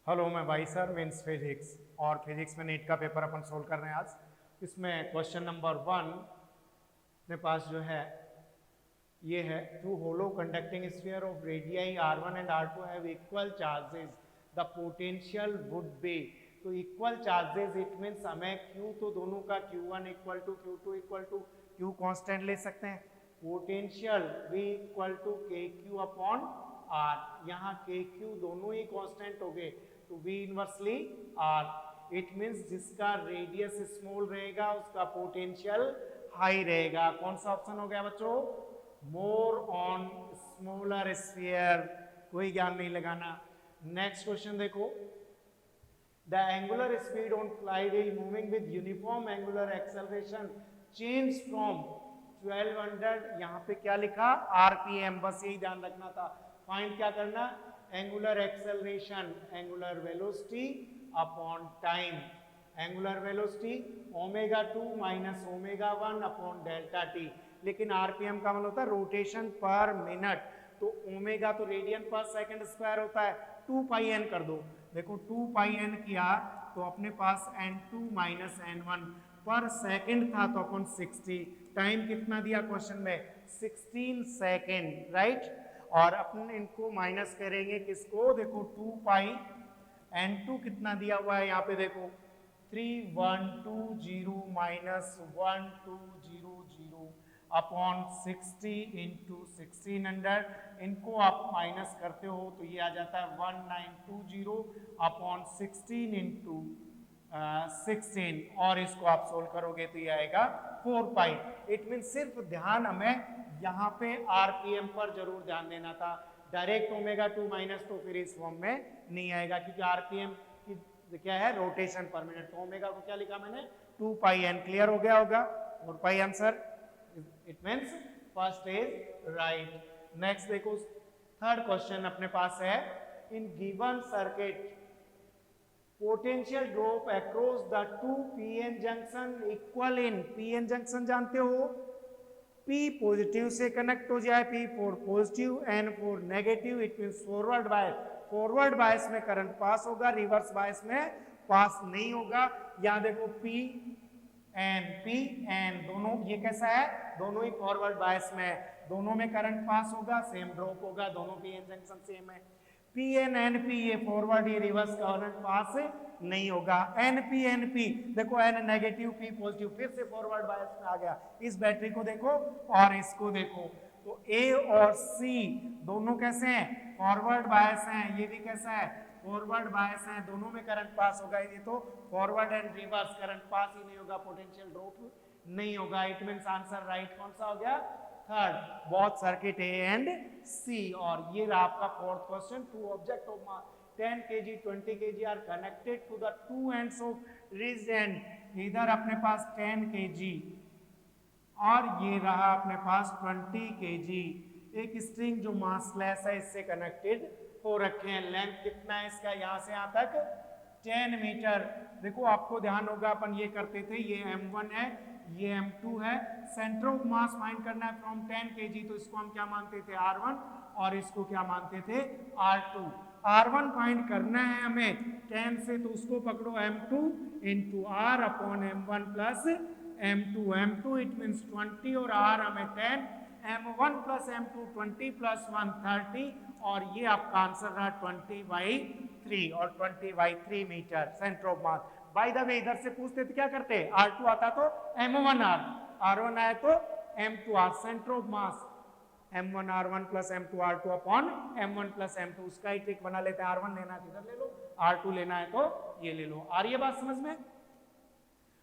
Hello, मैं भाई sir means physics और फिजिक्स में नीट का पेपर अपन सोल्व कर रहे हैं आज। इसमें क्वेश्चन नंबर 1 अपने पास जो है ये है, two hollow conducting sphere of radii r1 and r2 have equal charges, the potential would be. तो इक्वल चार्जेस इट मीन्स हमें q तो दोनों का q1 equal to q2 equal to q constant ले सकते हैं, potential v equal to kq upon r। यहाँ kq दोनों ही कांस्टेंट हो गए तो v inversely r। It means जिसका रेडियस स्मॉल रहेगा उसका पोटेंशियल हाई रहेगा। कौन सा ऑप्शन हो गया बच्चों? More on smaller sphere. कोई ज्ञान नहीं लगाना। नेक्स्ट क्वेश्चन देखो, the angular speed on flywheel moving with uniform angular acceleration change from 1200, यहाँ पे क्या लिखा? आरपीएम। बस यही ध्यान रखना था। फाइंड क्या करना? Angular acceleration, angular velocity upon time. Angular velocity omega 2 minus omega 1 upon delta T. लेकिन आरपीएम का मतलब होता है रोटेशन पर मिनट, तो ओमेगा तो रेडियन पर सेकंड स्क्वायर होता है, 2 पाई एन कर दो। देखो 2 पाई एन किया तो अपने पास n2 माइनस n1 पर सेकंड था तो अपन 60। टाइम कितना दिया क्वेश्चन में? 16 सेकंड, राइट। और अपन इनको माइनस करेंगे किसको? देखो 2 पाई n2 कितना दिया हुआ है यहाँ पे, देखो 3120 माइनस 1200 अपॉन 60 इंटू 1600। इनको आप माइनस करते हो तो ये आ जाता है 1920 अपॉन 16 इंटू 16, और इसको आप सोल्व करोगे तो ये आएगा 4 पाई। इट मीन सिर्फ ध्यान हमें यहाँ पे आरपीएम पर जरूर ध्यान देना था। डायरेक्ट ओमेगा 2 माइनस तो फिर इस फॉर्म में नहीं आएगा, क्योंकि आरपीएम की क्या है? रोटेशन पर मिनट। तो ओमेगा को क्या लिखा मैंने? 2 पाई एन। क्लियर हो गया होगा? 4 पाई answer. It means first is right. Next देखो, थर्ड क्वेश्चन अपने पास है, in given circuit potential drop across the two PN junction equal in. PN junction जानते हो, P पॉजिटिव से कनेक्ट हो जाए, P for positive, N for negative. It means forward bias. Forward bias में current पास होगा, रिवर्स बायस में पास नहीं होगा। यहाँ देखो P N दोनों, ये कैसा है? दोनों ही फॉरवर्ड बायस में है, दोनों में करंट पास होगा, सेम ड्रॉप होगा, दोनों पीएन जंक्शन सेम है। PN ये फॉरवर्ड, ये रिवर्स करंट पास नहीं होगा। NP देखो N नेगेटिव, P पॉजिटिव, फिर से फॉरवर्ड बायस में आ गया। इस बैटरी को देखो और इसको देखो, तो A और C दोनों कैसे हैं? फॉरवर्ड बायस हैं। ये भी कैसा है? फॉरवर्ड बायस हैं, दोनों में करंट पास होगा। ये तो forward and reverse, current pass ही नहीं होगा, पोटेंशियल ड्रॉप नहीं होगा। इट मींस आंसर राइट कौन सा हो गया? Third, both circuit A and C। और ये रहा आपका fourth question, two object of mass 10 kg 20 kg are connected to the two ends of ridge end. इधर अपने पास 10 kg और ये रहा अपने पास 20 kg। एक स्ट्रिंग जो मासलेस है इससे कनेक्टेड हो रखे हैं। लेंथ कितना है इसका? यहाँ से यहाँ तक 10 मीटर। देखो आपको ध्यान होगा, अपन ये करते थे, ये M1 है, ये M2 है। सेंटर ऑफ मास फाइंड करना है फ्रॉम 10 kg, तो इसको हम क्या मानते थे? R1, और इसको क्या मानते थे? R2। R1 फाइंड करना है हमें 10 से, तो उसको पकड़ो M2 into R upon M1 plus M2। M2 it means 20 और R हमें 10, M1 प्लस M2 20 प्लस 1 30, और ये आपका आंसर रहा 20/3 और 20/3 metre centre of mass. By the way इधर से पूछते तो क्या करते? R2 आता तो M1R, R1 आया तो M2R। Centre of mass M1R1 plus M2R2 upon M1 plus M2। उसका ही ट्रिक बना लेते हैं, R1 लेना है तो इधर ले लो, R2 लेना है तो ये ले लो। आ रही है बात समझ में?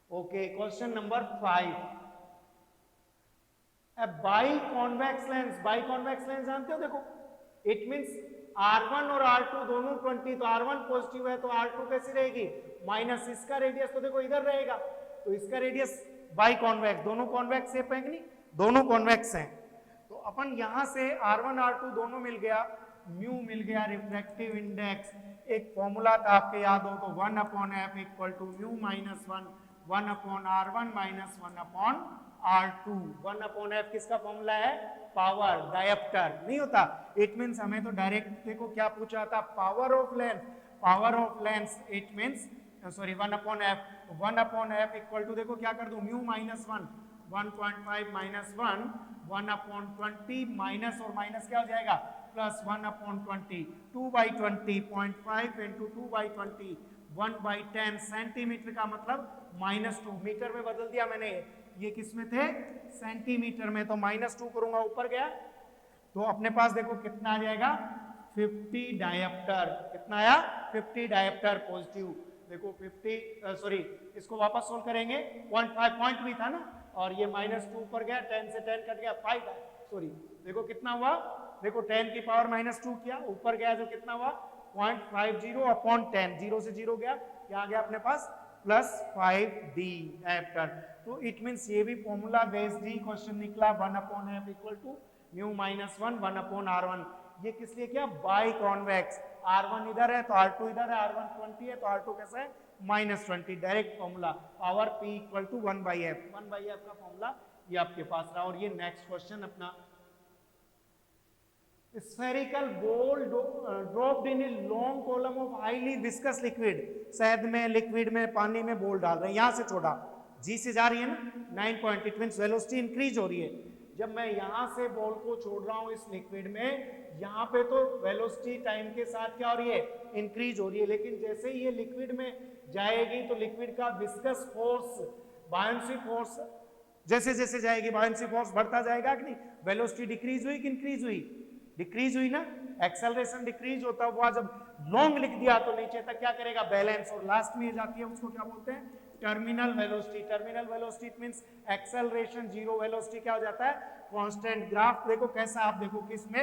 Okay, question number 5, by convex lens. By convex lens जानते हो? देखो इट मींस R1 और R2 दोनों 20, तो R1 पॉजिटिव है तो R2 कैसी रहेगी? माइनस। इसका रेडियस तो देखो इधर रहेगा, तो इसका रेडियस बाई कॉन्वेक्स। दोनों कॉन्वेक्स शेप है कि नहीं? दोनों कॉन्वेक्स हैं। तो अपन यहां से R1 R2 दोनों मिल गया, म्यू मिल गया, रिफ्रैक्टिव इंडेक्स। एक फॉर्मूला था आपके याद हो तो 1/f equal to mu minus 1 upon R1 minus 1 upon R2। 1/f किसका फॉर्मूला है? पावर, डायप्टर नहीं होता। इट मींस हमें तो डायरेक्ट देखो क्या पूछा था, power of length power of lens it means sorry 1/f equal to देखो क्या कर दूं म्यू माइनस 1 1.5 माइनस 1/20 माइनस और माइनस क्या हो जाएगा प्लस 1/20 2/20 इंटू 2/20 1/10 सेंटीमीटर का मतलब -2 मीटर में बदल दिया मैंने ये किस में थे सेंटीमीटर में तो -2 करूंगा ऊपर गया तो अपने पास देखो कितना आ जाएगा 50 डायप्टर कितना आया 50 डायप्टर पॉजिटिव देखो 50 सॉरी इसको वापस सोल्व करेंगे 0.5 पॉइंट भी था ना और ये -2 ऊपर गया 10 से 10 कट गया 5 सॉरी देखो कितना हुआ देखो 10 की पावर -2 किया ऊपर गया जो कितना हुआ 0.50 अपॉन 10 0 से 0 गया क्या आ गया अपने पास +5d डायप्टर तो इट मींस ये भी फॉर्मूला बेस्ड ही क्वेश्चन निकला 1/f equal to mu -1 1/r1 ये किस लिए किया बाई कॉन्वेक्स R1 इधर है तो R2 इधर है R1 20 है तो R2 कैसा है -20 direct formula power P equal to 1/f का फॉर्मूला ये आपके पास रहा और ये नेक्स्ट क्वेश्चन अपना spherical ball dropped in a long column of highly viscous liquid शहद में लिक्विड में पानी में बॉल डाल रहे हैं यहां से छोड़ा जी से जा रही है ना 9 point it means velocity increase हो रही है जब मैं यहां से बॉल को छोड़ रहा हूं इस लिक्विड में यहाँ पे तो वेलोसिटी टाइम के साथ क्या हो रही है इंक्रीज हो रही है लेकिन जैसे ही ये लिक्विड में जाएगी तो लिक्विड का विस्कस फोर्स बायोंसी फोर्स जैसे जैसे जाएगी बायोंसी फोर्स बढ़ता जाएगा कि नहीं वेलोसिटी डिक्रीज हुई कि इंक्रीज हुई डिक्रीज हुई ना एक्सेलरेशन डिक्रीज होता हुआ जब लॉन्ग लिख दिया तो नीचे तक क्या करेगा बैलेंस और लास्ट में जाती है उसको क्या बोलते हैं terminal velocity it means acceleration zero velocity क्या हो जाता है कांस्टेंट ग्राफ देखो कैसा आप देखो किसमें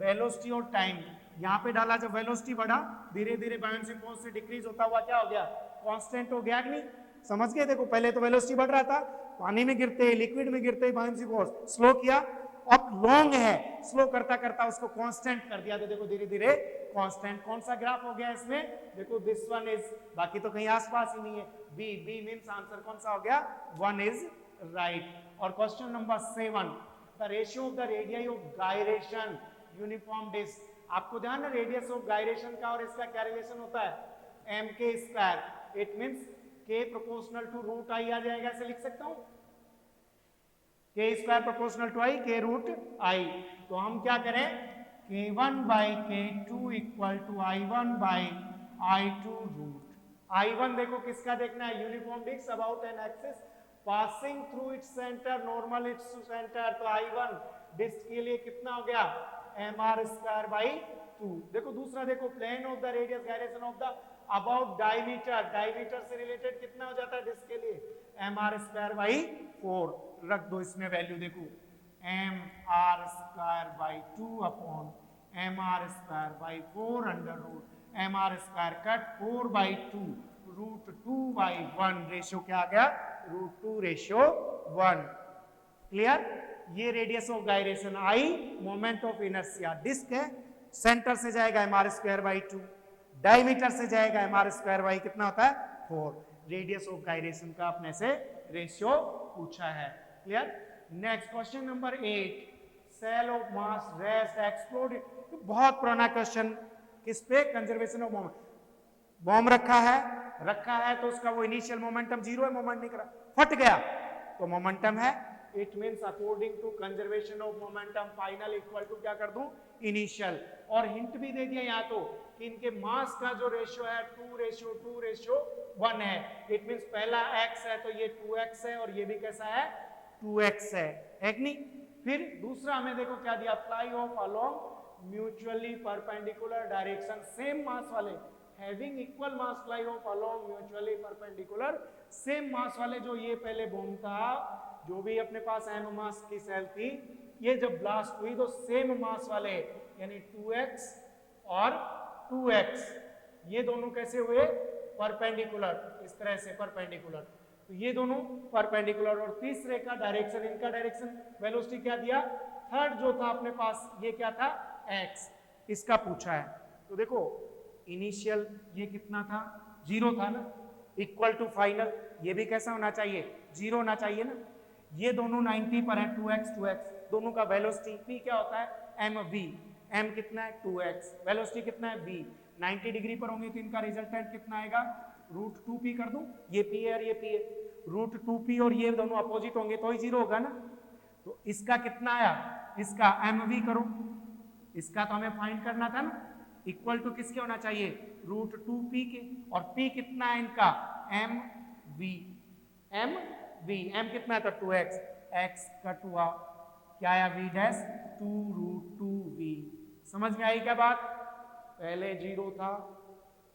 वेलोसिटी और टाइम यहाँ पे डाला जब वेलोसिटी बढ़ा धीरे धीरे बायोंसी फोर्स से डिक्रीज होता हुआ क्या हो गया कांस्टेंट हो गया कि नहीं समझ गए देखो पहले तो वेलोसिटी बढ़ रहा था पानी में गिरते लिक्विड में गिरते बायोंसी फोर्स स्लो किया अब लॉन्ग है स्लो करता करता उसको कांस्टेंट कर दिया तो देखो धीरे धीरे कांस्टेंट कौन सा ग्राफ हो गया इसमें देखो दिस वन इज बाकी तो कहीं आसपास ही नहीं है बी मींस आंसर कौन सा हो गया 1 इज राइट और question number 7 the ratio of the radius of gyration uniform disc आपको ध्यान है रेडियस ऑफ गायरेशन का और इसका क्या रिलेशन होता है एम के स्क्वायर इट मींस के प्रोपोर्शनल टू रूट आई आ जाएगा ऐसे लिख सकता हूं के स्क्वायर प्रोपोर्शनल टू आई के रूट आई तो हम क्या करें k1 by k2 equal to i1 by i2 root i1 देखो किसका देखना है uniform disc about an axis passing through its centre normal its centre तो i1 डिस्क के लिए कितना हो गया mr स्क्वायर बाई 2 देखो दूसरा देखो plane of the radius gyration of the about diameter से रिलेटेड कितना हो जाता है डिस्क के लिए mr स्क्वायर बाई 4 रख दो इसमें वैल्यू देखो mr square by 2 upon mr square by 4 under root mr square cut 4 by 2 root 2 by 1 ratio क्या आ गया रूट 2 रेशियो 1 क्लियर ये radius of gyration I moment of inertia disc है centre से जाएगा mr स्क्वायर बाई 2 डायमीटर से जाएगा mr square by कितना होता है 4 रेडियस ऑफ गायरेशन का अपने से रेशियो पूछा है clear next question number 8 shell of mass rest explode बहुत पुराना क्वेश्चन किस पे कंजर्वेशन ऑफ मोमेंट बॉम्ब रखा है तो उसका वो इनिशियल मोमेंटम जीरो है मोमेंट नहीं करा फट गया तो मोमेंटम है it means according to conservation of momentum final equal to क्या कर दूं इनिशियल और हिंट भी दे दिया यहाँ तो कि इनके मास का जो रेशियो है 2:1 है इट मींस पहला x है तो ये 2x है और ये भी कैसा है 2x है एक नहीं फिर दूसरा हमें देखो क्या दिया fly off along mutually perpendicular direction same mass वाले having equal mass fly off along mutually perpendicular same mass वाले जो ये पहले बॉम्ब था जो भी अपने पास एम मास की सेल थी ये जब ब्लास्ट हुई तो सेम मास वाले यानी 2x और 2x ये दोनों कैसे हुए परपेंडिकुलर इस तरह से परपेंडिकुलर तो ये दोनों परपेंडिकुलर और तीसरे का डायरेक्शन इनका डायरेक्शन वेलोसिटी क्या दिया थर्ड जो था अपने पास ये क्या था x इसका पूछा है तो देखो इनिशियल ये कितना था 0 था ना इक्वल टू फाइनल ये भी कैसा होना चाहिए 0 होना चाहिए ना ये दोनों 90 पर है 2x दोनों का वेलोसिटी p क्या होता है mv m कितना है 2x, वेलोसिटी कितना है v, 90 डिग्री पर होंगे तो इनका रिजल्टेंट कितना आएगा √2p कर दूं, ये p है और ये p है, √2p और ये दोनों अपोजिट होंगे तो ही 0 होगा ना। तो इसका कितना आया, इसका mv करो, इसका तो हमें फाइंड करना था ना, इक्वल टू किसके होना चाहिए √2p के, और p कितना है इनका mv, m कितना था 2x, x कट हुआ क्या आया v डैश 2√2v। समझ में आई क्या बात, पहले 0 था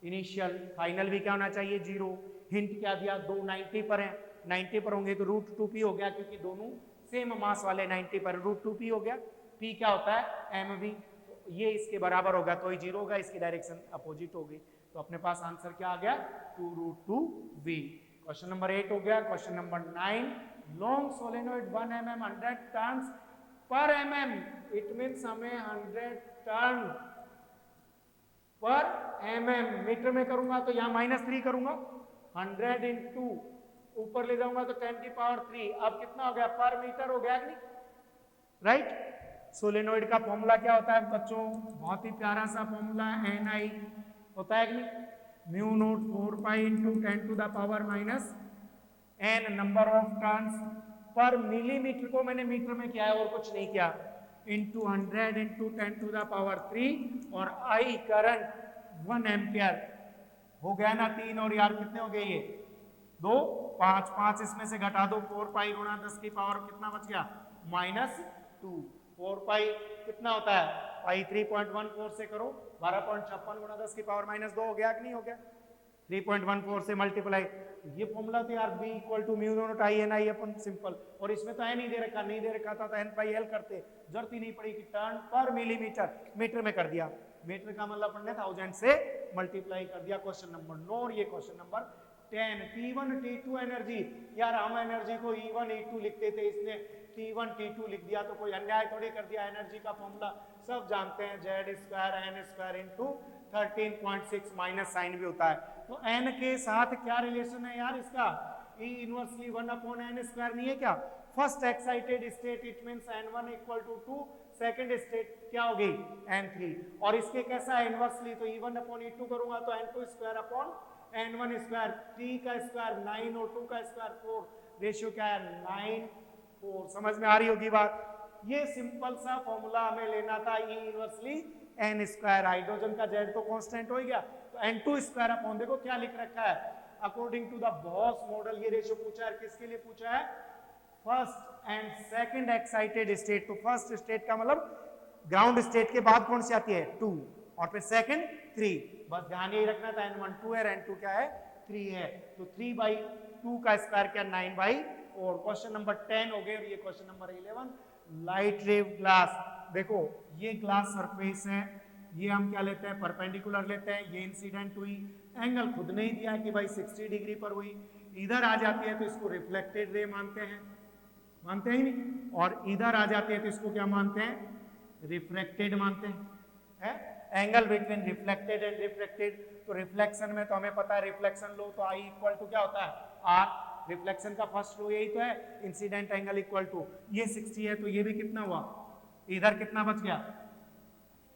इनिशियल, फाइनल भी क्या होना चाहिए 0, हिंट क्या दिया, दो 90 पर हैं, 90 पर होंगे तो √2p हो गया, क्योंकि दोनों सेम मास वाले 90 पर, √2p हो गया, p क्या होता है mv, तो ये इसके बराबर होगा तो ही 0 होगा, इसकी डायरेक्शन अपोजिट हो गई, तो अपने पास आंसर क्या आ गया 2√2v। क्वेश्चन नंबर 8 हो गया। Question number 9, long solenoid 1 mm 100 turns per mm, it means हमें 100 टर्न पर mm, मीटर में करूंगा तो यहाँ -3 करूंगा, 100 इंटू ऊपर ले जाऊंगा तो 10 की पावर 3, अब कितना हो गया पर मीटर हो गया कि नहीं, राइट। सोलेनोइड का फॉर्मूला क्या होता है बच्चों, बहुत ही प्यारा सा फॉर्मूला Ni होता है कि नहीं, mu naught 4 pi into 10 to the power minus n number of turns पर मिलीमीटर को मैंने मीटर में किया है और कुछ नहीं किया, into 100 into 10 to the power 3, और I करंट 1 एम्पियर हो गया ना 3, और यार कितने हो गए ये 2, 5, 5 इसमें से घटा दो, 4 पाई गुणा 10 की पावर कितना बच गया -2, 4 पाई कितना होता है पाई 3.14 से करो 12.56 गुणा 10 की पावर -2 हो गया कि नहीं हो गया, 3.14 से मल्टीप्लाई, ये फॉर्मूला तो यार b equal to mu naught I N I अपन सिंपल, और इसमें तो n नहीं दे रखा, नहीं दे रखा था तो n पाई l करते, जरूरत ही नहीं पड़ी कि टर्न पर मिलीमीटर, मीटर में कर दिया, मीटर का मतलब अपन ने 1000 से मल्टीप्लाई कर दिया। क्वेश्चन नंबर 9, और ये question number 10, T1 T2 energy, यार हम एनर्जी को E1 E2 लिखते थे, इसने T1 T2 लिख दिया तो कोई अन्याय थोड़ी कर दिया, एनर्जी का फॉर्मूला सब जानते हैं, Z² n² into 13.6 minus sign भी होता है, तो n के साथ क्या रिलेशन है यार इसका, E इनवर्सली 1/n² नहीं है क्या, first excited state it means n1 equal to 2, second state क्या हो गई n3, और इसके कैसा है इनवर्सली, तो E1/E2 करूंगा तो n2² n1², 3 का स्क्वायर 9 और 2 का स्क्वायर 4, रेशियो क्या है 9:4, समझ में आ रही होगी बात। ये सिंपल सा फॉर्मूला हमें लेना था, E इनवर्सली n², हाइड्रोजन का Z तो कांस्टेंट हो गया, तो n2² अपॉन, देखो क्या लिख रखा है, according to the Bohr model, ये रेशियो पूछा है, किसके लिए पूछा है, first and second excited state, तो फर्स्ट स्टेट का मतलब ग्राउंड स्टेट के बाद कौन सी आती है 2, और फिर सेकंड 3, बस ध्यान यही रखना था, n1 2 है, n2 क्या है 3 है, तो 3/2 का स्क्वायर क्या 9/4। क्वेश्चन नंबर 10 हो गए, और ये क्वेश्चन नंबर 11, लाइट रे ग्लास, देखो ये ग्लास सरफेस है, ये हम क्या लेते हैं परपेंडिकुलर लेते हैं, ये इंसिडेंट हुई, एंगल खुद नहीं दिया कि भाई 60 डिग्री पर हुई, इधर आ जाती है तो इसको रिफ्लेक्टेड रे मानते हैं, मानते हैं नहीं, और इधर आ जाती है तो इसको क्या मानते हैं रिफ्लेक्टेड मानते हैं, angle between reflected and reflected, तो रिफ्लेक्शन में तो हमें पता है रिफ्लेक्शन लो तो I इक्वल टू क्या होता है R, रिफ्लेक्शन का फर्स्ट लो यही तो है, इंसिडेंट एंगल इक्वल टू, ये 60 है तो ये भी कितना हुआ, इधर कितना बच गया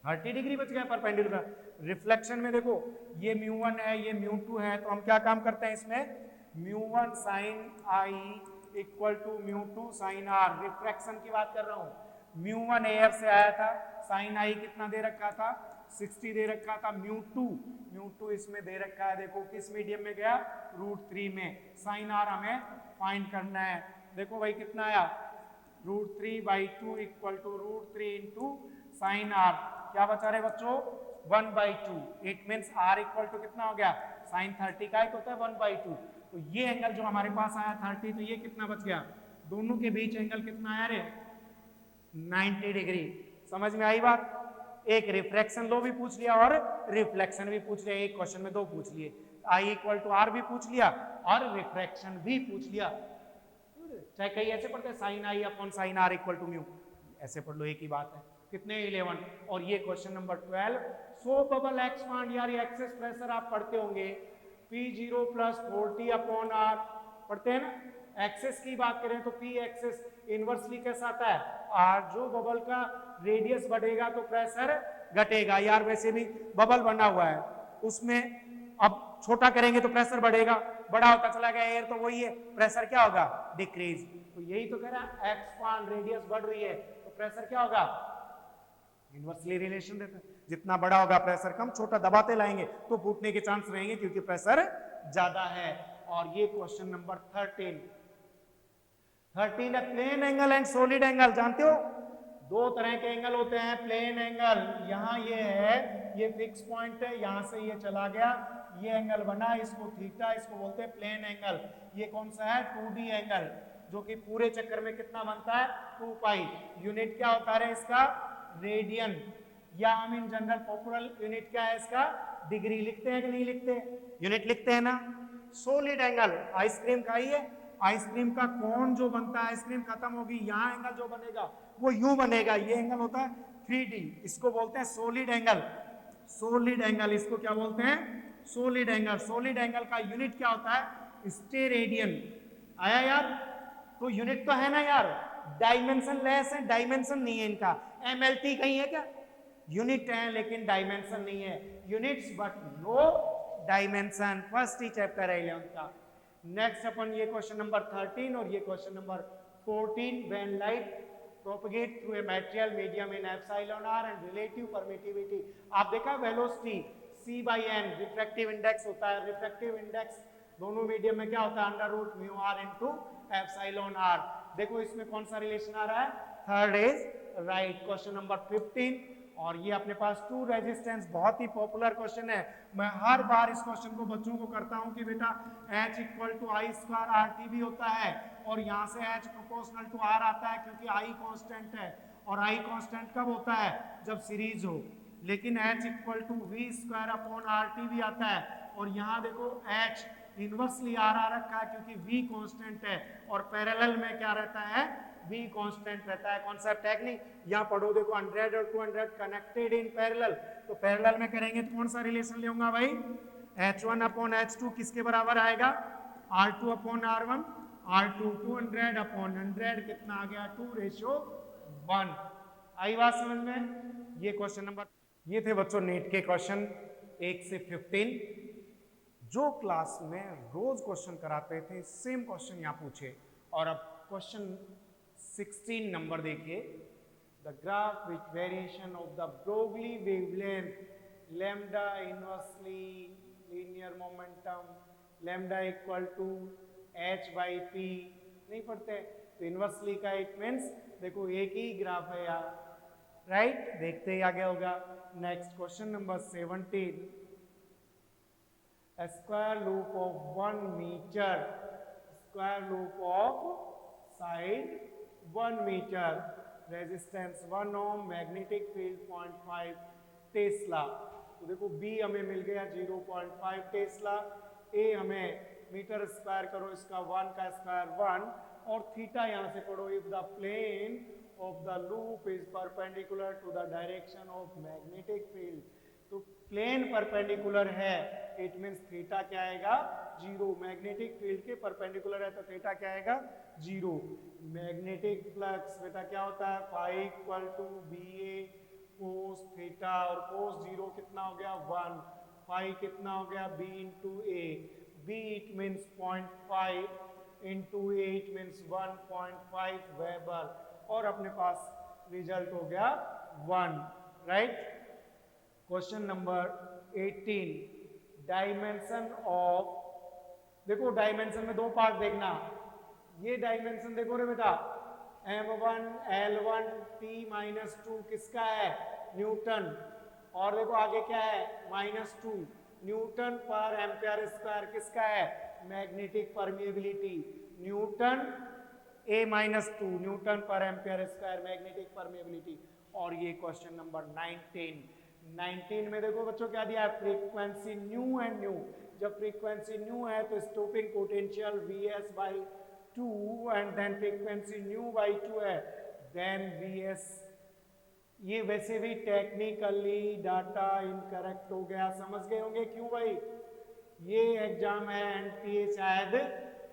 30 डिग्री बच गया परपेंडिकुलर। रिफ्लेक्शन में देखो ये μ1 है, ये μ2 है, तो हम क्या काम करते हैं इसमें, μ1 sin I equal to μ2 sin R, refraction की बात कर रहा हूँ, μ1 एयर से आया था, sin I कितना दे रखा था 60 दे रखा था, μ2 इसमें दे रखा है, देखो किस मीडियम में गया √3 में, sin R हमें फाइंड करना है, देखो भाई कितना आया √3/2 equal to √3 into sin R, क्या बचा रहे बच्चों 1/2, it means R equal to कितना हो गया sin 30 का एक होता है 1/2, तो ये एंगल जो हमारे पास आया 30, तो ये कितना बच गया, दोनों के बीच एंगल कितना आया रे 90 डिग्री। समझ में आई बात, एक रिफ्रैक्शन लो भी पूछ लिया और रिफ्लेक्शन भी पूछ लिया, एक क्वेश्चन में दो पूछ लिए, I इक्वल टू R भी पूछ लिया और रिफ्रैक्शन भी पूछ लिया, चाहे कहीं ऐसे पढ़ते हैं sin I upon sin R equal to mu, ऐसे पढ़ लो एक ही बात है, कितने 11, और ये क्वेश्चन नंबर 12, सो बबल एक्सपांड, यार ये एक्सेस प्रेशर आप पढ़ते होंगे, P0 + 40/R पढ़ते हैं ना, एक्सेस की बात करें तो P एक्सेस इनवर्सली कैसा आता है R, जो बबल का रेडियस बढ़ेगा तो प्रेशर घटेगा। यार वैसे भी बबल बना हुआ है, उसमें अब छोटा करेंगे तो प्रेशर बढ़ेगा, बड़ा होता चला गया एयर तो वही है, प्रेशर क्या होगा, डिक्रीज। तो यही तो कह रहा है, एक्सपांड, रेडियस बढ़ रही है तो प्रेशर क्या होगा, इनवर्सली रिलेशन रहता है, जितना बड़ा होगा प्रेशर कम, छोटा दबाते लाएंगे तो फूटने के चांस रहेंगे क्योंकि प्रेशर ज्यादा है। और ये क्वेश्चन नंबर 13 है, plane angle and solid angle. जानते हो दो तरह के एंगल होते हैं, प्लेन एंगल, यहाँ ये है, ये फिक्स पॉइंट है, यहां से ये चला गया, ये एंगल बना, इसको थीटा, इसको बोलते हैं प्लेन एंगल। ये कौन सा है, 2D एंगल, जो कि पूरे चक्कर में कितना बनता है, 2 पाई। यूनिट क्या होता है इसका, रेडियन, या हम इन जनरल पॉपुलर यूनिट क्या है इसका, डिग्री। लिखते हैं कि नहीं लिखते, यूनिट लिखते हैं ना। सॉलिड एंगल आइसक्रीम खाई है, आइसक्रीम का कोन जो बनता है, आइसक्रीम खत्म होगी, यहाँ एंगल जो बनेगा वो यूं बनेगा, ये एंगल होता है 3D, इसको बोलते हैं सॉलिड एंगल। सॉलिड एंगल इसको क्या बोलते हैं, सॉलिड एंगल। सॉलिड एंगल का यूनिट क्या होता है, स्टेरेडियन। आया यार, तो यूनिट तो है ना यार, डायमेंशन लेस है, डायमेंशन नहीं है इनका। MLT कहीं है क्या, यूनिट है लेकिन डायमेंशन नहीं है, units but no dimension. First ही चैप्टर है 11th का। नेक्स्ट अपन ये क्वेश्चन नंबर 13 और ये question number 14, when light propagate through a material medium in epsilon r and relative permittivity। आप देखा वेलोसिटी c/n रिफ्रैक्टिव इंडेक्स होता है, रिफ्रैक्टिव इंडेक्स दोनों मीडियम में क्या होता है, under root mu r into epsilon r. देखो इसमें कौन सा रिलेशन आ रहा है, third is right. Question number 15 और ये अपने पास 2 रेजिस्टेंस, बहुत ही पॉपुलर क्वेश्चन है। मैं हर बार इस क्वेश्चन को बच्चों को करता हूं कि बेटा H equal to I square R T भी होता है, और यहाँ से H प्रोपोर्शनल टू R आता है क्योंकि I कांस्टेंट है, और I कांस्टेंट कब होता है, जब सीरीज हो। लेकिन H equal to V square upon R T भी आता है, और यहाँ देखो H इनवर्सली R आ रखा है क्योंकि V कांस्टेंट है, और पैरेलल में क्या रहता है, V कांस्टेंट रहता है। कॉन्सेप्ट है कि नहीं, यहाँ पढ़ो देखो 100 और 200 कनेक्टेड इन पैरेलल, तो पैरेलल में करेंगे तो कौन सा रिलेशन लेऊंगा भाई, H1 अपॉन H2 किसके बराबर आएगा, R2 upon R1, R2 200 upon 100 कितना आ गया, 2:1। आई बात समझ में। ये क्वेश्चन नंबर, ये थे बच्चों नेट के क्वेश्चन 1 से 15 जो क्लास में रोज क्वेश्चन कराते थे, सेम क्वेश्चन यहाँ पूछे। और अब क्वेश्चन 16 नंबर देखिए, the graph which variation of the Broglie wavelength lambda inversely linear momentum lambda equal to h/p नहीं पढ़ते, तो इनवर्सली का इट मीन्स देखो एक ही ग्राफ है यार, राइट, देखते ही आगे होगा। Next question number 17, a square loop of 1 meter, square loop of side 1 meter, resistance 1 ohm, magnetic field 0.5 Tesla. तो देखो B हमें मिल गया 0.5 टेस्ला, A हमें मीटर स्क्वायर करो इसका 1 का स्क्वायर 1, और थीटा यहाँ से पढ़ो, if the plane of the loop is perpendicular to the direction of magnetic field. तो प्लेन परपेंडिकुलर है, इट मींस थीटा क्या आएगा, 0। मैग्नेटिक फील्ड के परपेंडिकुलर है तो थीटा क्या आएगा, 0। मैग्नेटिक फ्लक्स बेटा क्या होता है, phi equal to BA cos theta, और कोस 0 कितना हो गया 1, फाई कितना हो गया B into A, B it means 0.5 into A it means 1.5 weber, और अपने पास रिजल्ट हो गया 1, right. Question number 18, dimension of, देखो डायमेंशन में 2 पार्ट देखना, ये डायमेंशन देखो रे बेटा, M1 L1 T-2 किसका है, न्यूटन, और देखो आगे क्या है -2 न्यूटन पर एम्पियर स्क्वायर किसका है, magnetic permeability, Newton A-2 Newton पर एम्पियर स्क्वायर मैग्नेटिक परमिएबिलिटी। और ये क्वेश्चन नंबर 19 में देखो बच्चों क्या दिया है, फ्रीक्वेंसी न्यू एंड न्यू। जब फ्रीक्वेंसी न्यू है तो stopping potential Vs/2, and then frequency nu by 2 है, देन Vs। ये वैसे भी टेक्निकली डाटा इनकरेक्ट हो गया, समझ गए होंगे क्यों भाई, ये एग्जाम है NTA शायद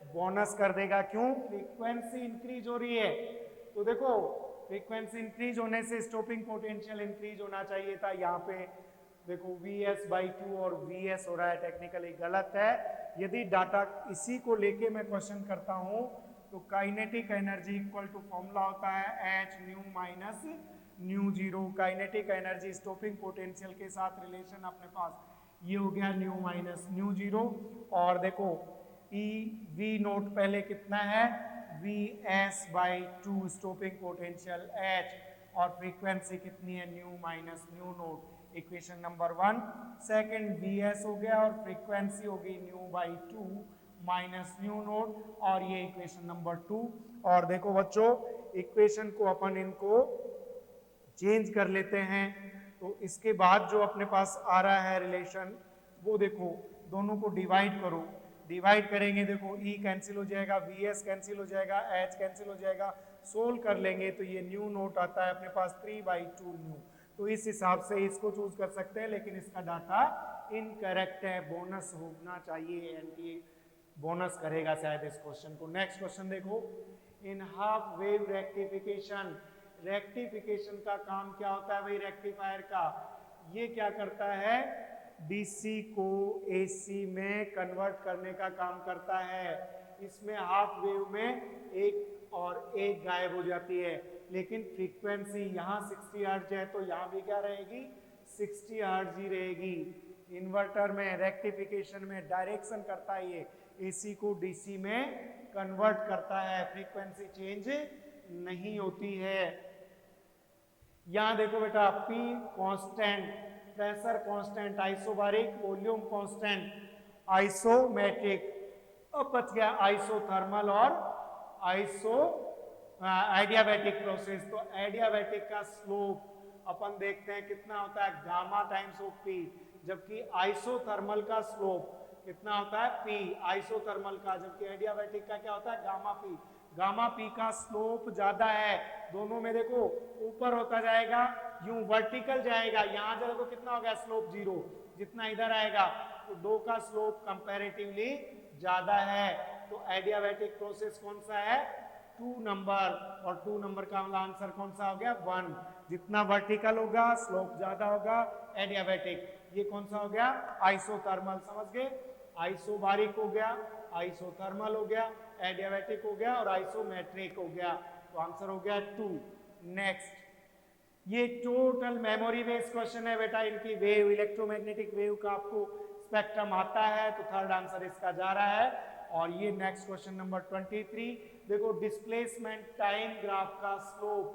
बोनस कर देगा, क्यों, फ्रीक्वेंसी इंक्रीज हो रही है। तो देखो फ्रीक्वेंसी इंक्रीज होने से स्टॉपिंग पोटेंशियल इंक्रीज होना चाहिए था, यहाँ पे देखो Vs/2 और Vs हो रहा है, टेक्निकली गलत है। यदि डाटा इसी को लेके मैं क्वेश्चन करता हूँ तो kinetic energy equal to formula होता है h nu minus nu zero. Kinetic energy stopping potential के साथ रिलेशन अपने पास ये हो गया न्यू माइनस न्यू जीरो। और देखो ई वी नोट पहले कितना है Vs/2 स्टॉपिंग पोटेंशियल h और फ्रीक्वेंसी कितनी है new minus new note. Equation number 1। Second Vs हो गया और फ्रीक्वेंसी होगी न्यू/2 माइनस न्यू नोट और ये इक्वेशन नंबर 2। और देखो बच्चों इक्वेशन को अपन इनको चेंज कर लेते हैं तो इसके बाद जो अपने पास आ रहा है रिलेशन वो देखो दोनों को डिवाइड करो, डिवाइड करेंगे देखो E कैंसिल हो जाएगा, Vs कैंसिल हो जाएगा, H कैंसिल हो जाएगा, सोल्व कर लेंगे तो ये न्यू नोट आता है अपने पास 3/2 न्यू। तो इस हिसाब से इसको चूज कर सकते हैं, लेकिन इसका डाटा इनकरेक्ट है, बोनस होना चाहिए, एंटी बोनस करेगा शायद इस क्वेश्चन को। नेक्स्ट क्वेश्चन देखो, in half wave rectification, rectification का काम क्या होता है भाई रेक्टिफायर का, ये क्या करता है डीसी को एसी में कन्वर्ट करने का काम करता है। इसमें हाफ वेव में एक और एक गायब हो जाती है, लेकिन फ्रीक्वेंसी यहाँ 60 हर्ट्ज है तो यहाँ भी क्या रहेगी 60 हर्ट्ज ही रहेगी। इन्वर्टर में रेक्टिफिकेशन में डायरेक्शन करता है, ये एसी को डीसी में कन्वर्ट करता है, फ्रीक्वेंसी चेंज नहीं होती है। यहां देखो बेटा P constant, pressure constant, isobaric, volume constant, isometric, अब बच गया आइसोथर्मल और एडियाबैटिक प्रोसेस। तो एडियाबैटिक का स्लोप अपन देखते हैं कितना होता है गामा टाइम्स ऑफ P, जबकि आइसोथर्मल का स्लोप कितना होता है P आइसोथर्मल का, जबकि एडियाबैटिक का क्या होता है गामा P। गामा P का स्लोप ज्यादा है, दोनों में देखो ऊपर होता जाएगा, यूं वर्टिकल जाएगा, यहाँ देखो कितना हो गया स्लोप 0, जितना इधर आएगा तो दो का स्लोप कंपैरेटिवली ज्यादा है। तो एडियाबैटिक प्रोसेस कौन सा है 2 नंबर, और 2 नंबर का आंसर कौन सा हो गया 1। जितना वर्टिकल होगा स्लोप ज्यादा होगा एडियाबैटिक। ये कौन सा हो गया आइसोथर्मल, समझ गए, आइसोबारिक हो गया, आइसोथर्मल हो गया, एडियाबैटिक हो गया और आइसोमेट्रिक हो गया, तो आंसर हो गया 2। नेक्स्ट, ये टोटल मेमोरी बेस्ड क्वेश्चन है बेटा, इनकी वेव इलेक्ट्रोमैग्नेटिक वेव का आपको स्पेक्ट्रम आता है तो थर्ड आंसर इसका जा रहा है। और ये नेक्स्ट क्वेश्चन नंबर 23, देखो डिस्प्लेसमेंट टाइम ग्राफ का slope,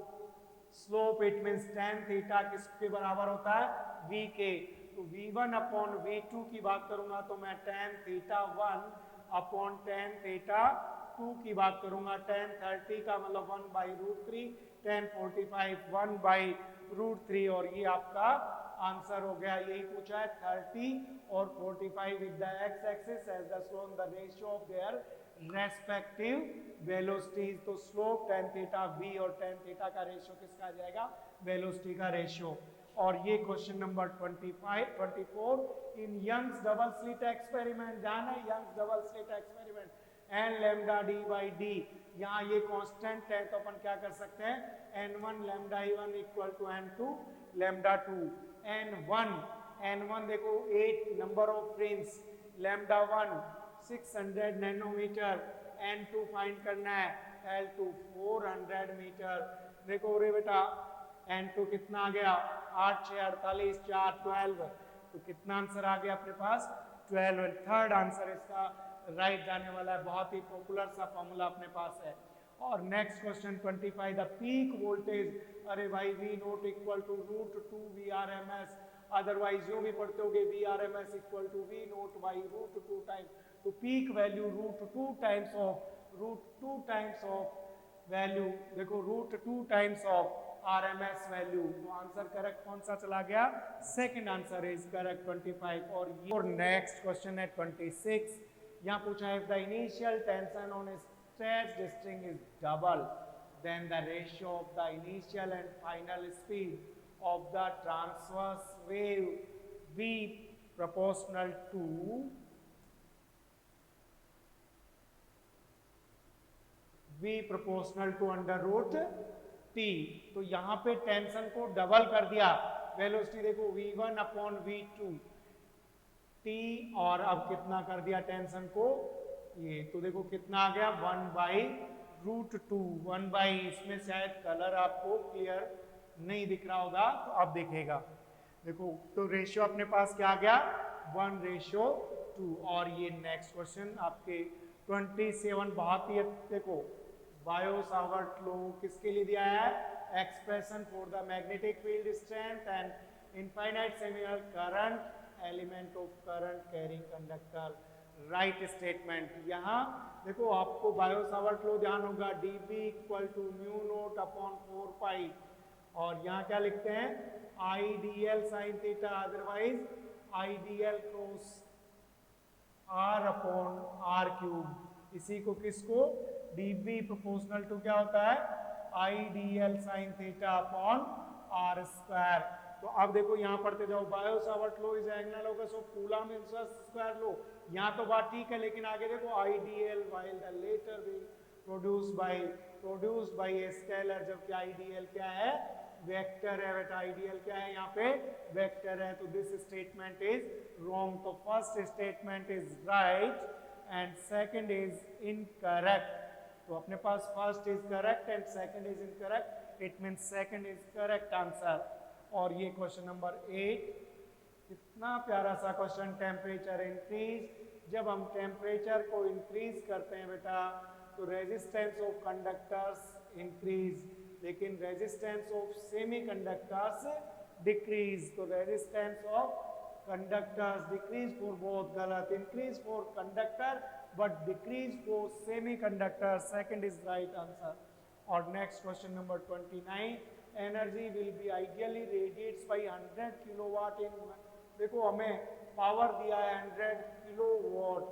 slope it means tan theta किसके बराबर होता है v के, तो v1 अपॉन v2 की बात करूंगा तो मैं tan theta 1 upon tan theta 2 की बात करूंगा, tan 30 का मतलब 1/√3, tan 45 1/√3, और ये आपका आंसर हो गया। यही पूछा है 30 और 45 with the x axis as the shown the ratio of their respective velocities. तो स्लोप tan थीटा v और tan थीटा का रेशियो किसका आ जाएगा वेलोसिटी का रेशियो। और ये question number 24, in Young's double slit experiment, ध्यान है Young's double slit experiment, n lambda d/d, यहाँ ये कांस्टेंट है तो अपन क्या कर सकते हैं n1 lambda e1 equal to n2 lambda 2, n1 देखो 8 number of rings, lambda 1 600 nanometre, n2 find करना है l2 400 मीटर। देखो रे बेटा n2 कितना आ गया 8 6 48 4 12, तो कितना आंसर आ गया अपने पास 12। थर्ड आंसर इसका राइट जाने वाला है, बहुत ही पॉपुलर सा फॉर्मूला अपने पास है। और next question 25, the peak voltage, अरे भाई V naught equal to √2 VRMS, otherwise यूं भी पढ़ते होगे VRMS equal to V naught by √2 times, तो peak value √2 times of value, देखो √2 टाइम्स ऑफ RMS वैल्यू, तो आंसर करेक्ट कौन सा चला गया सेकंड आंसर इज करेक्ट 25। और नेक्स्ट क्वेश्चन है 26, यहाँ पूछा है the initial tension on A stretched string is double then the ratio of the initial and final speed of the transverse wave V proportional to under root T, तो यहाँ पे tension को double कर दिया, वेलोसिटी देखो v1 upon v2 T, और अब कितना कर दिया टेंशन को ये, तो देखो कितना आ गया 1/√2, 1 इसमें शायद कलर आपको क्लियर नहीं दिख रहा होगा, तो अब दिखेगा। देखो तो रेशियो अपने पास क्या आ गया 1:2। और ये नेक्स्ट क्वेश्चन आपके 27 बहुत ही देखो, बायो-सावर्ट लॉ किसके लिए दिया है, expression for the magnetic field strength and infinite seminal current element of current carrying conductor, right statement. यहाँ देखो आपको बायो-सावर्ट लॉ ध्यान होगा, dB = μ0 अपॉन 4 और यहाँ क्या लिखते हैं IDL sin theta, otherwise IDL cross R upon R3। इसी को किसको dB प्रोपोर्शनल टू क्या होता है IDL sin theta upon R²। तो अब देखो यहाँ पढ़ते जाओ, Biot-Savart law is angular locus of coulomb inverse square law. यहाँ तो बात ठीक है, लेकिन आगे देखो IDL while the later will produced by a scalar, जबकि IDL क्या है वेक्टर है बेटा, आइडियल क्या है यहाँ पे वेक्टर है, तो दिस स्टेटमेंट इज रॉन्ग। तो first statement is right and second is incorrect. तो अपने पास first is correct and second is incorrect, it means second is correct answer. और ये क्वेश्चन नंबर 8, कितना प्यारा सा क्वेश्चन, टेम्परेचर इंक्रीज। जब हम टेम्परेचर को इंक्रीज करते हैं बेटा तो रेजिस्टेंस ऑफ कंडक्टर्स इंक्रीज, लेकिन रेजिस्टेंस ऑफ सेमीकंडक्टर्स डिक्रीज। तो resistance of conductors decrease for both, गलत, increase for conductor but decrease for semiconductor, second is right answer. और next question number 29, energy will be ideally radiates by 100 kilowatt in, देखो हमें power दिया है 100 kilowatt,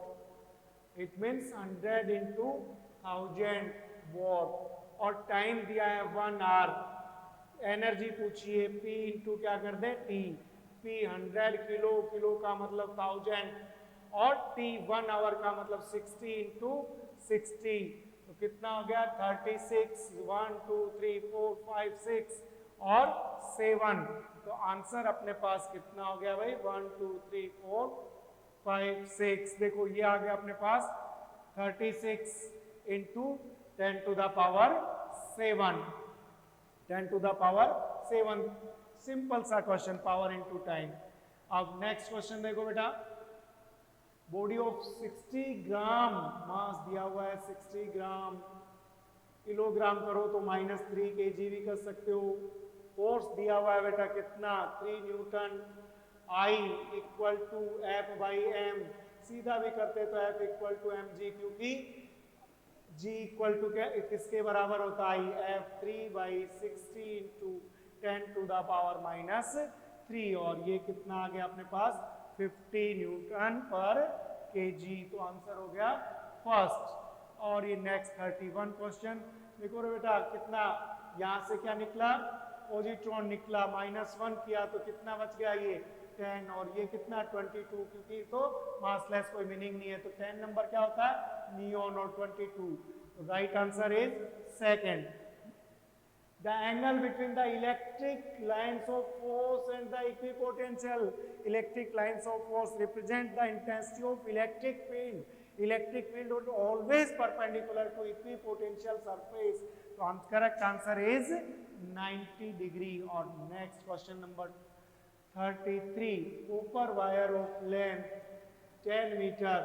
it means 100 into 1000 watt, और time दिया है 1 hour. Energy पूछिए P into क्या कर दे T, P 100 किलो, किलो का मतलब 1000, और T 1 आवर का मतलब 60 इंटू 60, तो कितना हो गया 36, 1 2 3 4 5 6 और 7। तो आंसर अपने पास कितना हो गया भाई 1 2 3 4 5 6, देखो ये आ गया अपने पास 36 into 10 to the power 7, 10 to the power 7, simple सा क्वेश्चन, पावर इनटू टाइम। अब नेक्स्ट क्वेश्चन देखो बेटा, बॉडी ऑफ 60 ग्राम, मास दिया हुआ है 60 ग्राम, किलोग्राम करो तो -3 kg भी कर सकते हो। फोर्स दिया हुआ है बेटा कितना 3 न्यूटन, I = F/m, सीधा भी करते तो F = mg, क्योंकि G = क्या किसके बराबर होता है F3/60 into 10 to the power -3, और ये कितना आ गया अपने पास 50 न्यूटन पर kg, तो आंसर हो गया फर्स्ट। और ये नेक्स्ट 31 क्वेश्चन देखो रे बेटा, कितना यहाँ से क्या निकला पॉजिट्रॉन निकला, -1 किया तो कितना बच गया ये 10, और ये कितना 22, क्योंकि तो मासलेस कोई मीनिंग नहीं है, तो 10 नंबर क्या होता है नियॉन, और 22, तो right answer is second. The angle between the electric lines of force and the equipotential, electric lines of force represent the intensity of electric field. Electric field would always perpendicular to equipotential surface. So correct answer is 90 degree. और next question number 33, copper wire of length 10 meter,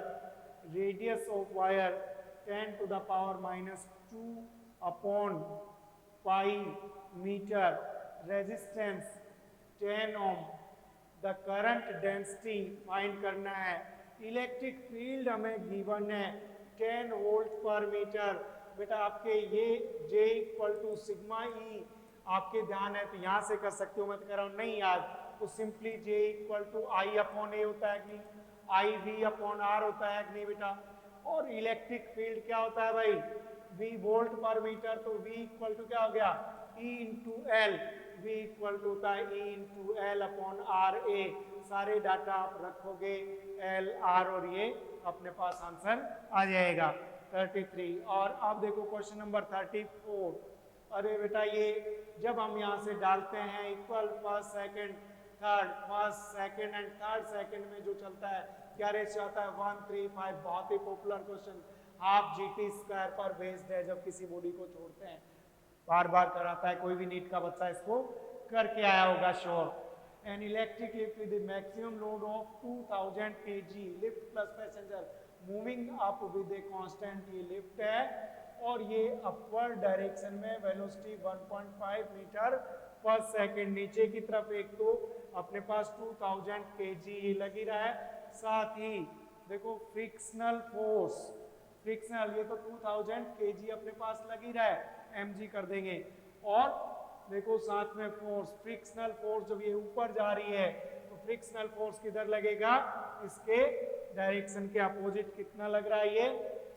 radius of wire 10 to the power -2 upon pi meter, resistance 10 ohm, the current density find करना है, electric field हमें given है 10 volt पर metre. बेटा आपके ये J = sigma E आपके ध्यान है तो यहाँ से कर सकते हो, मैं तो कह रहा हूँ नहीं याद, तो सिंपली J = I/A होता है कि नहीं, IV/R होता है कि नहीं बेटा। और इलेक्ट्रिक फील्ड क्या होता है भाई V वोल्ट पर मीटर, तो V = क्या हो गया E × L, V = होता है E × L/RA, सारे डाटा आप रखोगे L R और ये अपने पास आंसर आ जाएगा 33। और अब देखो क्वेश्चन नंबर 34, अरे बेटा ये जब हम यहाँ से डालते हैं equal first second third, first second and third second में जो चलता है क्या रेशियो आता है 1:3:5, बहुत ही popular question, half GT square पर बेस्ड है जब किसी बॉडी को छोड़ते हैं, बार बार कराता है, कोई भी नीट का बच्चा इसको करके आया होगा sure. An electric lift with maximum load of 2000 kg lift plus passenger moving up with a constant, ये लिफ्ट है और ये अपवर्ड डायरेक्शन में वेलोसिटी 1.5 मीटर पर सेकंड, नीचे की तरफ एक तो अपने पास 2000 kg ये लगी रहा है, साथ ही देखो फ्रिक्शनल फोर्स, फ्रिक्शनल ये तो 2000 kg अपने पास लगी रहा है, mg कर देंगे, और देखो साथ में फोर्स, फ्रिक्शनल फोर्स जब ये ऊपर जा रही है तो फ्रिक्शनल फोर्स किधर लगेगा, इसके डायरेक्शन के अपोजिट, कितना लग रहा है ये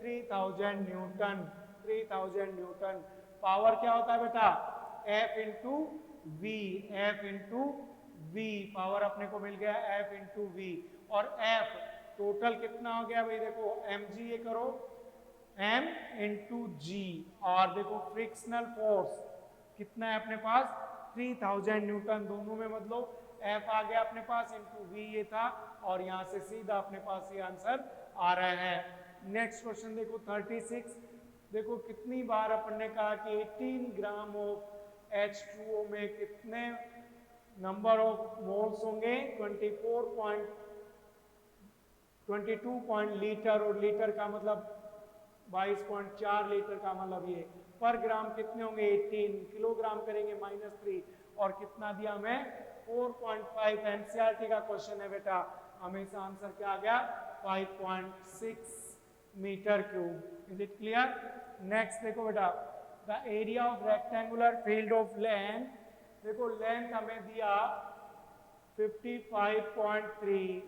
3000 न्यूटन, 3000 न्यूटन। पावर क्या होता है बेटा F into V, F into V, power अपने को मिल गया F इंटू वी, और F टोटल कितना हो गया भाई, देखो mg ये करो m इंटू जी, और देखो फ्रिक्शनल फोर्स कितना है अपने पास 3000 न्यूटन, दोनों में मतलब F आ गया अपने पास इंटू वी ये था, और यहाँ से सीधा अपने पास ये आंसर आ रहा है। नेक्स्ट क्वेश्चन देखो 36, देखो कितनी बार अपन ने कहा कि 18 ग्राम ऑफ H2O में कितने नंबर ऑफ मोल्स होंगे, 22 लीटर, और लीटर का मतलब 22.4 लीटर का मतलब ये, पर ग्राम कितने होंगे 18, किलोग्राम करेंगे -3, और कितना दिया हमें 4.5, एनसीईआरटी का क्वेश्चन है बेटा, हमेशा आंसर क्या आ गया 5.6 metre cube. Is it clear? Next देखो बेटा, the area of rectangular field of length, देखो लेंथ हमें दिया 55.3,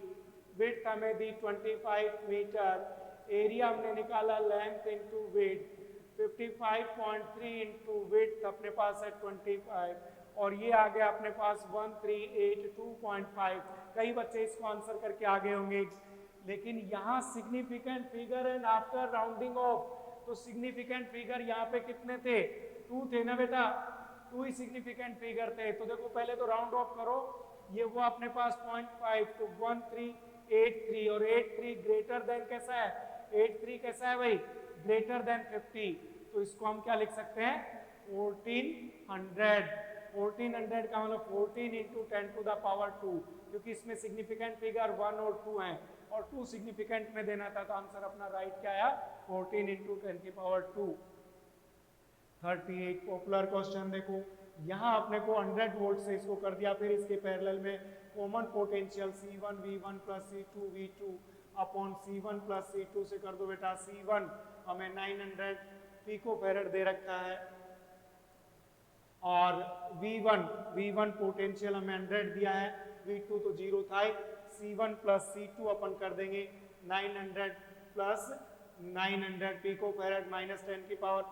विड्थ हमें दी 25 मीटर, एरिया हमने निकाला length into width, 55.3 into width अपने पास है 25, और ये आ गया अपने पास 1382.5। कई बच्चे इसको आंसर करके आगे होंगे, लेकिन यहाँ significant figure and after rounding off, तो सिग्निफिकेंट फिगर यहाँ पे कितने थे 2 थे ना बेटा, 2 ही सिग्निफिकेंट फिगर थे, तो देखो पहले तो राउंड ऑफ करो, ये वो अपने पास 0.5, तो 1383, और 83 ग्रेटर देन कैसा है, 83 कैसा है भाई ग्रेटर देन 50, तो इसको हम क्या लिख सकते हैं 1400, 1400 का मतलब 14 इंटू 10 टू द पावर 2, क्योंकि इसमें सिग्निफिकेंट फिगर 1 और 2 हैं, और 2 सिग्निफिकेंट में देना था, तो आंसर अपना राइट क्या आया 14 इंटू 10 की पावर 2। 38 पॉपुलर क्वेश्चन देखो, यहाँ अपने को 100 वोल्ट से इसको कर दिया, फिर इसके पैरेलल में common potential C1 V1 plus C2 V2 upon C1 plus C2 से कर दो बेटा, C1 हमें 900 पिको फैरेड दे रखा है, और V1 पोटेंशियल हमें 100 दिया है, V2 तो 0 था, C1 प्लस C2 अपन कर देंगे 900 प्लस 900 पिको फैरेड माइनस 10 की पावर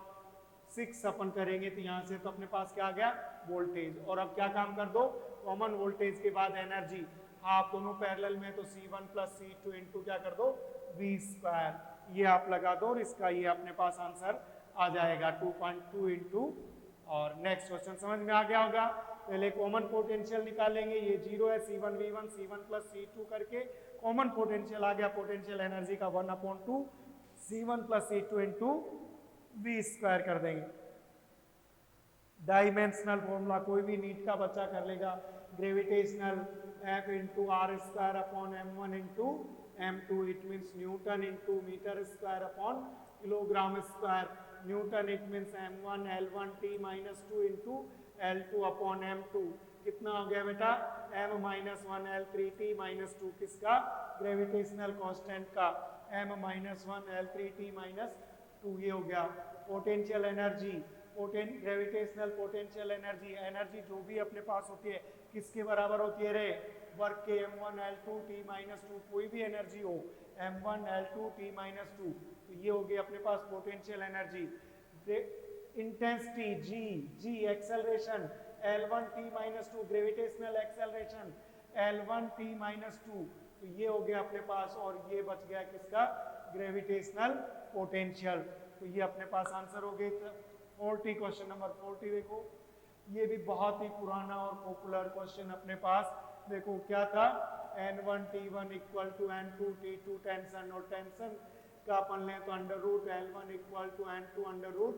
6 अपन करेंगे, तो यहाँ से तो अपने पास क्या आ गया वोल्टेज, और अब क्या काम कर दो कॉमन वोल्टेज के बाद एनर्जी, आप दोनों पैरेलल में, तो C1 प्लस C2 इंटू क्या कर दो V², ये आप लगा दो, और इसका ये अपने पास आंसर आ जाएगा 2.2 इंटू, और नेक्स्ट क्वेश्चन समझ में आ गया होगा। पहले कॉमन पोटेंशियल निकालेंगे, ये 0 है, C1 V1 C1 plus C2 करके कॉमन पोटेंशियल आ गया, पोटेंशियल एनर्जी का 1/2 C1 plus C2 into V² कर देंगे। डायमेंशनल फॉर्मूला कोई भी नीट का बच्चा कर लेगा, gravitational F into R² upon M1 into M2, it means newton into metre square upon kilogram square, newton it means M1 L1 T minus 2 into L2 upon M2, कितना हो गया बेटा M-1 L3 T माइनस 2, किसका gravitational constant का, M-1 L3 T minus 2, ये हो गया। Potential energy, gravitational potential energy, energy जो भी अपने पास होती है किसके बराबर होती है रे, वर्क के M1 L2 T माइनस 2, कोई भी एनर्जी हो M1 L2 T माइनस 2, तो ये हो गई अपने पास potential energy. Intensity G acceleration L1 T minus 2, gravitational acceleration L1 T minus 2, तो ये हो गया अपने पास, और ये बच गया किसका ग्रेविटेशनल पोटेंशियल, तो ये अपने पास आंसर हो गए 40 क्वेश्चन नंबर 40 देखो, ये भी बहुत ही पुराना और पॉपुलर क्वेश्चन अपने पास। देखो क्या था, N1 T1 equal to N2 T2 tension, और टेंशन का अपन लें तो under root L1 equal to N2 under root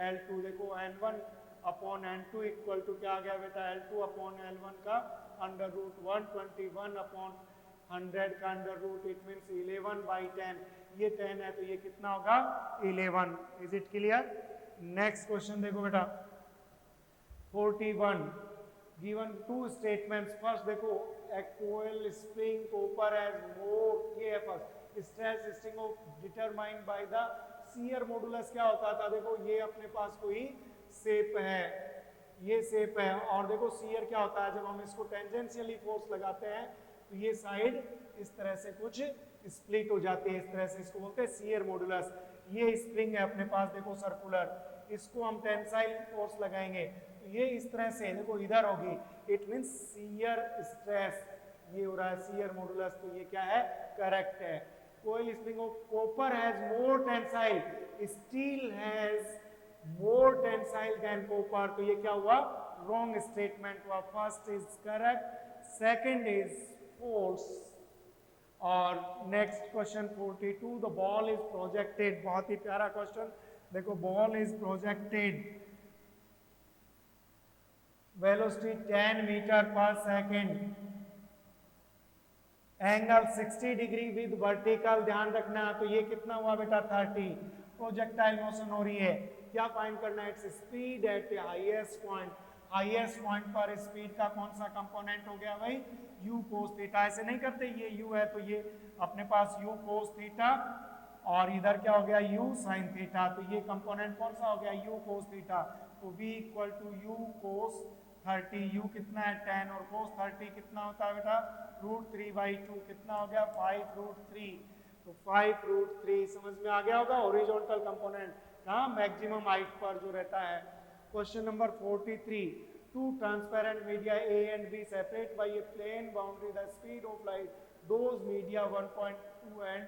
L2। देखो N1 upon N2 equal to क्या आ गया बेटा, L2 अपॉन L1 का अंडर रूट 121 अपॉन 100 का अंडर रूट, इट मीन्स 11/10। ये 10 है तो ये कितना होगा 11। Is it clear? Next question देखो बेटा 41, गिवन टू स्टेटमेंट्स। फर्स्ट देखो, a coil spring copper has more, ये है first, stress string of determined by the shear modulus. क्या होता था, देखो ये अपने पास कोई शेप है, ये शेप है, और देखो शियर क्या होता है, जब हम इसको टेंजेंशियली फोर्स लगाते हैं तो ये साइड इस तरह से कुछ स्प्लिट हो जाती है, इस तरह से, इसको बोलते हैं शियर मॉडुलस। ये स्प्रिंग है अपने पास देखो सर्कुलर, इसको हम टेंसाइल फोर्स लगाएंगे तो ये इस तरह से देखो इधर होगी, इट मींस शियर स्ट्रेस, ये हो रहा है शियर मॉडुलस, तो ये क्या है, करेक्ट है। कोई spring of copper has more tensile, steel has more tensile than copper, तो ये क्या हुआ, रॉन्ग स्टेटमेंट हुआ। First is correct, second is false. और next question 42, the ball is projected, बहुत ही प्यारा क्वेश्चन देखो, ball is projected velocity 10 metre पर second, angle 60 degree with vertical, ध्यान रखना, तो ये कितना हुआ बेटा 30। प्रोजेक्टाइल मोशन हो रही है, क्या फाइंड करना है, its speed at highest point, highest point पर स्पीड का कौन सा कंपोनेंट हो गया भाई, u cos थीटा। ऐसे नहीं करते, ये u है तो ये अपने पास u cos थीटा, और इधर क्या हो गया u sin थीटा, तो ये कंपोनेंट कौन सा हो गया u cos थीटा, तो v equal to u cos 30, u कितना है 10 और cos 30 कितना होता है बेटा √3/2, कितना हो गया 5√3, तो 5√3 समझ में आ गया होगा। हॉरिजॉन्टल कंपोनेंट कहाँ, मैक्सिमम हाइट पर जो रहता है। Question number 43, two transparent media A and B separate by a plane boundary, the speed of light those media 1.2 and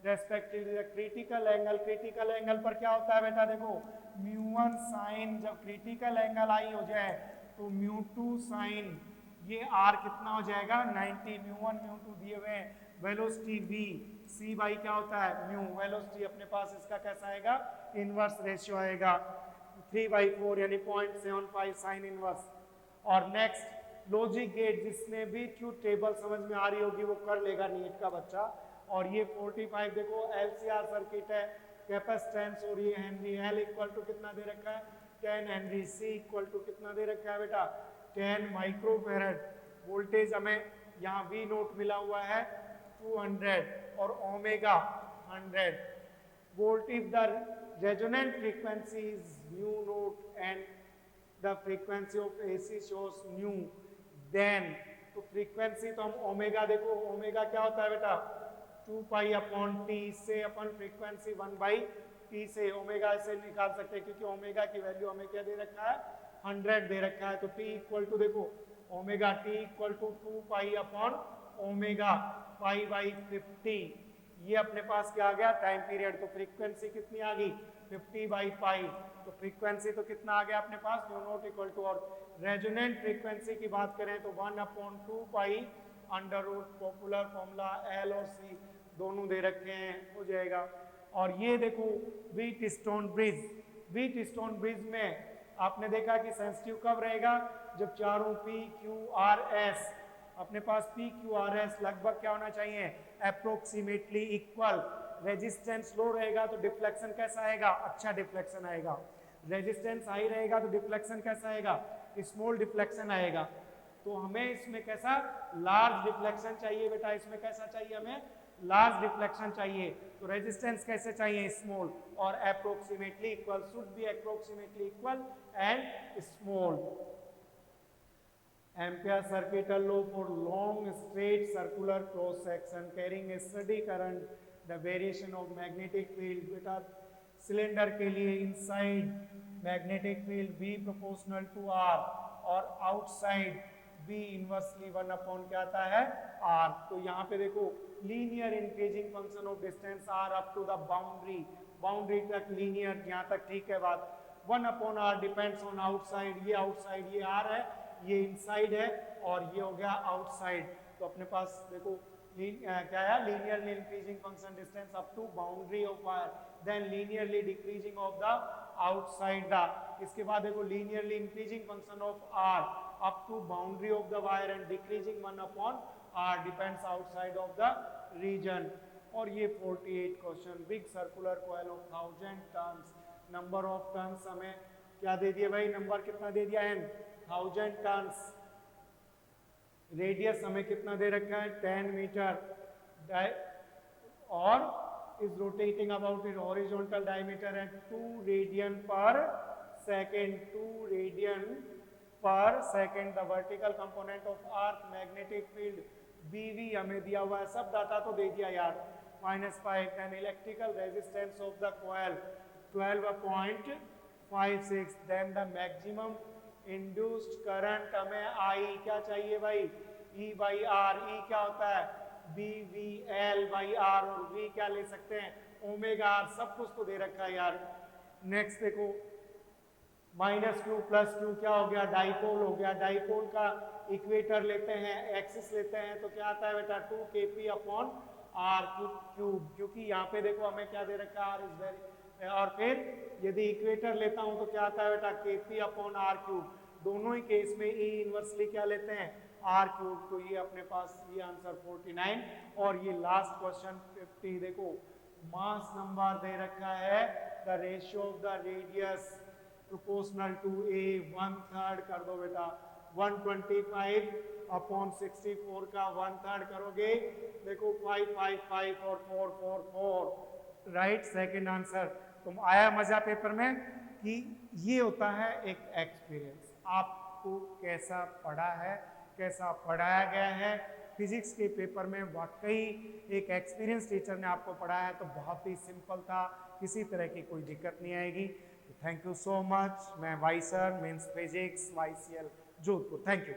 respectively the critical angle. Critical angle पर क्या होता है बेटा, देखो μ1 साइन, जब क्रिटिकल एंगल आई हो जाए तो μ2 साइन, ये r कितना हो जाएगा 90, μ1 μ2 दिए हुए हैं, वेलोसिटी v, c बाई क्या होता है म्यू, वेलोसिटी अपने पास इसका कैसा आएगा, इनवर्स रेशियो आएगा 3/4 यानी 0.75 साइन इनवर्स। और नेक्स्ट लॉजिक गेट, जिसने भी ट्रूथ टेबल समझ में आ रही होगी वो कर लेगा नीट का बच्चा। और ये 45 देखो LCR सर्किट है, कैपेसिटेंस और ये हेनरी, L इक्वल टू कितना दे रखा है 10 हेनरी, C इक्वल टू कितना दे रखा है बेटा 10 माइक्रोफैरड, वोल्टेज हमें यहाँ V नोट मिला हुआ है 200 और omega 100 volt. If the resonant frequency is mu naught and the frequency of AC shows nu, then तो फ्रीक्वेंसी तो हम ओमेगा, देखो ओमेगा क्या होता है बेटा 2π/T, से अपन फ्रीक्वेंसी 1/T से ओमेगा से निकाल सकते हैं, क्योंकि ओमेगा की वैल्यू हमें क्या दे रखा है 100 दे रखा है, तो T इक्वल टू देखो ओमेगा T इक्वल टू 2π/ओमेगा π/50, ये अपने पास क्या आ गया टाइम पीरियड, तो फ्रीक्वेंसी कितनी आ गई 50/π, तो फ्रीक्वेंसी तो कितना आ गया अपने पास म्यू नॉट इक्वल टू। और रेजोनेंट फ्रीक्वेंसी की बात करें तो 1/2π under root, popular formula L और C दोनों दे रखे हैं, हो जाएगा। और ये देखो wheat stone bridge, wheat stone bridge में आपने देखा कि सेंसिटिव कब रहेगा, जब चारों PQRS अपने पास PQRS लगभग क्या होना चाहिए अप्रोक्सीमेटली इक्वल, रेजिस्टेंस लो रहेगा तो डिफ्लेक्शन कैसा आएगा, अच्छा डिफ्लेक्शन आएगा, रेजिस्टेंस हाई रहेगा तो डिफ्लेक्शन कैसा आएगा, स्मॉल डिफ्लेक्शन आएगा। तो हमें इसमें कैसा लार्ज डिफ्लेक्शन चाहिए बेटा, इसमें कैसा चाहिए हमें लार्ज डिफ्लेक्शन चाहिए, तो रेजिस्टेंस कैसे चाहिए स्मॉल, और approximately equal, should be approximately equal and small. Ampere circuital law for long straight circular cross section carrying a steady current, the variation of magnetic field, बेटा सिलेंडर के लिए inside magnetic field B proportional to R और outside B inversely 1/, क्या आता है R। तो यहाँ पे देखो linear increasing function of distance R up to the boundary, boundary तक लीनियर, यहाँ तक ठीक है बात। 1/r डिपेंड्स ऑन आउटसाइड, ये आउटसाइड ये r है, ये इनसाइड है और ये हो गया आउटसाइड। तो अपने पास देखो क्या है, linearly increasing function distance up to boundary of wire, then linearly decreasing of the outside the, इसके बाद देखो linearly increasing function of r up to boundary of the wire and decreasing 1/r depends outside of the region. और ये 48 question, big circular coil of 1000 turns, number of turns हमें क्या दे दिया भाई, number कितना दे दिया है 1000 टर्न्स, रेडियस हमें कितना दे रखा है 10 मीटर, और is rotating about its horizontal diameter at 2 radian per second, 2 radian per second। the vertical component of earth magnetic field BV हमें दिया हुआ है, सब डाटा तो दे दिया यार, -5, then electrical resistance of the coil 12.56, then the maximum induced current हमें I क्या चाहिए भाई E/R, E क्या होता है BVL/R, और V क्या ले सकते हैं ओमेगा R, सब कुछ तो दे रखा है यार। नेक्स्ट देखो -q + q क्या हो गया, डाइपोल हो गया, डाइपोल का इक्वेटर लेते हैं, एक्सिस लेते हैं तो क्या आता है बेटा 2kp/r³, क्योंकि यहाँ पे देखो हमें क्या दे रखा है r इज वेरी, और फिर यदि इक्वेटर लेता हूँ तो क्या आता है बेटा kp/r³, दोनों ही केस में E इनवर्सली क्या लेते हैं r³, तो ये अपने पास ये आंसर 49। और ये लास्ट क्वेश्चन 50 देखो, मास नंबर दे रखा है, the ratio of the radius proportional to a 1/3 कर दो बेटा, 125/64 का 1/3 करोगे, देखो 555 और 444, राइट, सेकंड आंसर। तुम आया मजा पेपर में कि ये होता है एक एक्सपीरियंस, आपको कैसा पढ़ा है, कैसा पढ़ाया गया है। फिजिक्स के पेपर में वाकई एक एक्सपीरियंस टीचर ने आपको पढ़ाया है तो बहुत ही सिंपल था, किसी तरह की कोई दिक्कत नहीं आएगी। तो थैंक यू सो मच। मैं Y sir means physics YCL Jodhpur, thank you.